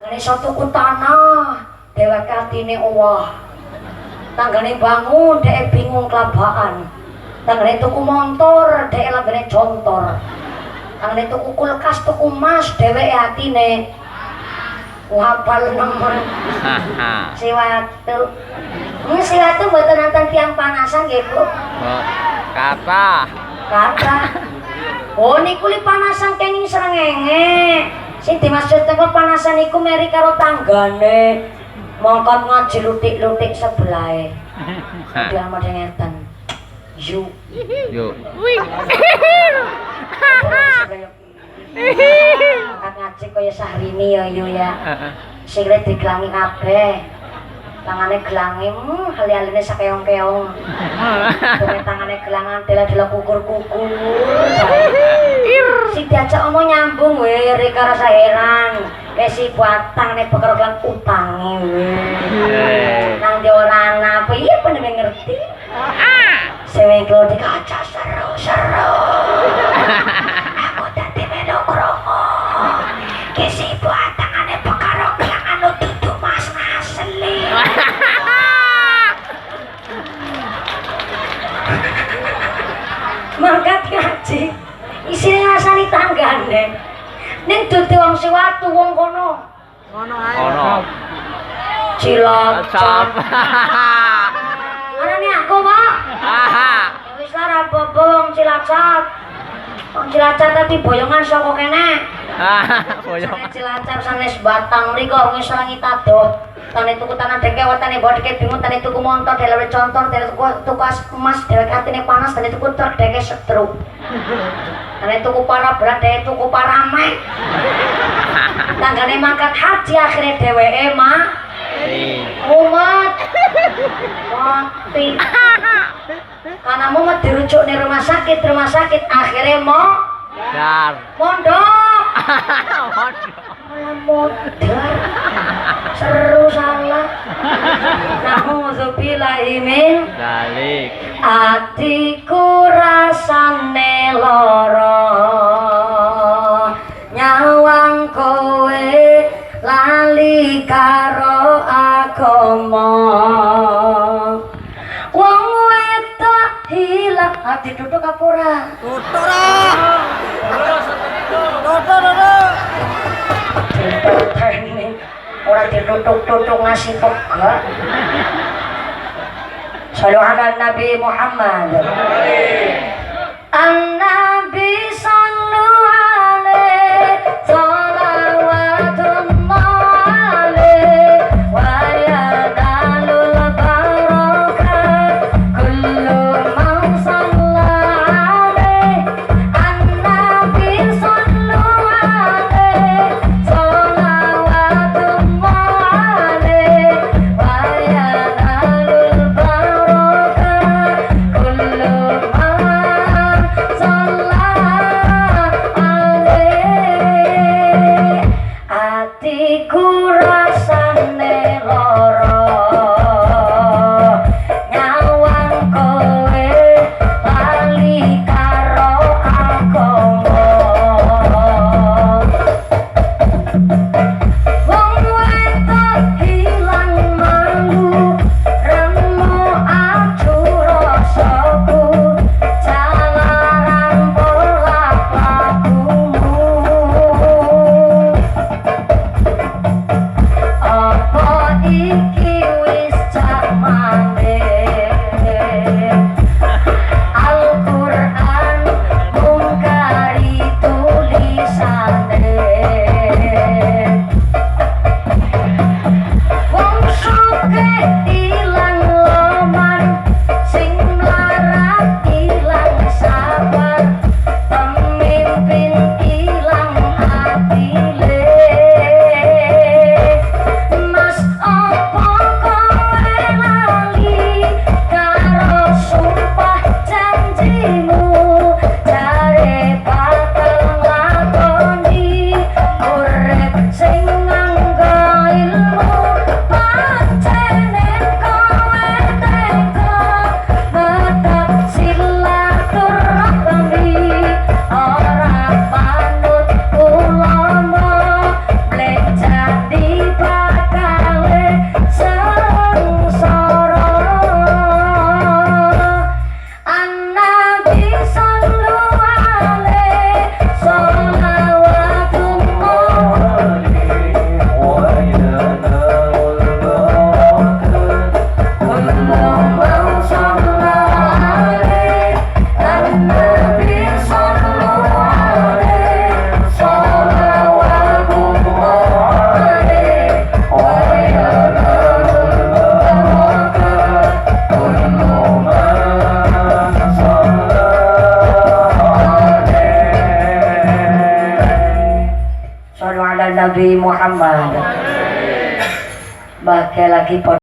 Ini suatu tanah, dheweke atine owah. Tanggane bangun, dhek bingung kelabaan. Tanggane tuku montor, dhek lambene jontor. Tanggane tuku kulkas, tuku emas, dheweke atine wapal nomor. Siwatu. Siwatu mboten nonton tiang panasan nggih, Bu. Kata. Oh niku li panasan kenging srengenge. Sing dimaksud teko panasan iku meri karo tanggane. Mongkon ngaji lutik-lutik sebelahe. Biar model ngeten. Yuk. Wih. Angkat ngaji kaya Sahrini ya yu ya. Sikile digelangi kabeh. Tangane gelangi, hali-haline sakeong-keong. Dene tangane gelangan dela-dela kukur-kukur. Si diajak omong nyambung we karo saheran. Wis si batangane bekaro kelan utange we. Nang di ora ana piye penene ngerti. Sing klo dikaca seru-seru. Aku dadi melu krungu. Ki si batangane bekaro kelan dudu mas asli. Mangkat ngaji isine ngrasani tanggane ning dudu wong Siwatu wong kono Ono. Cilacap anane aku Pak wis ora apa-apa wong Cilacap tapi boyongan saka kene boyongan Cilacap sanes Batang mriko wis rangi tadoh tane tuku tanah deke wetane mbok deke bingung tane tuku montor dhewe contor dhewe tuku emas dhewe atine panas tane tuku truk deke setruk tane tuku para berat dhewe tuku para mek tanggane mangkat haji akhire dheweke umat mati karena mumet dirujuk di rumah sakit akhirnya mondok modar seru salah na'udzubillahimin Dalik. atiku rasane lara nyawang kowe lali karo agama wong wedok hilang ati duduk apa ora ora ditutuk-tutuk ngasih pegak. Shallu ala Nabi Muhammad. An-Nabi sallu alaihi salawatullah alaihi wa yanalul barakah kullu man salla alaihi An-Nabi sallu alaihi salawatullah alaihi wa yanalul barakah kullu man salla alaihi atiku rasane lara nyawang kowe lali karo agama wong wedok hilang malu remo acu rasaku jalaran pola lakumu Nabi Muhammad. Bagai lagi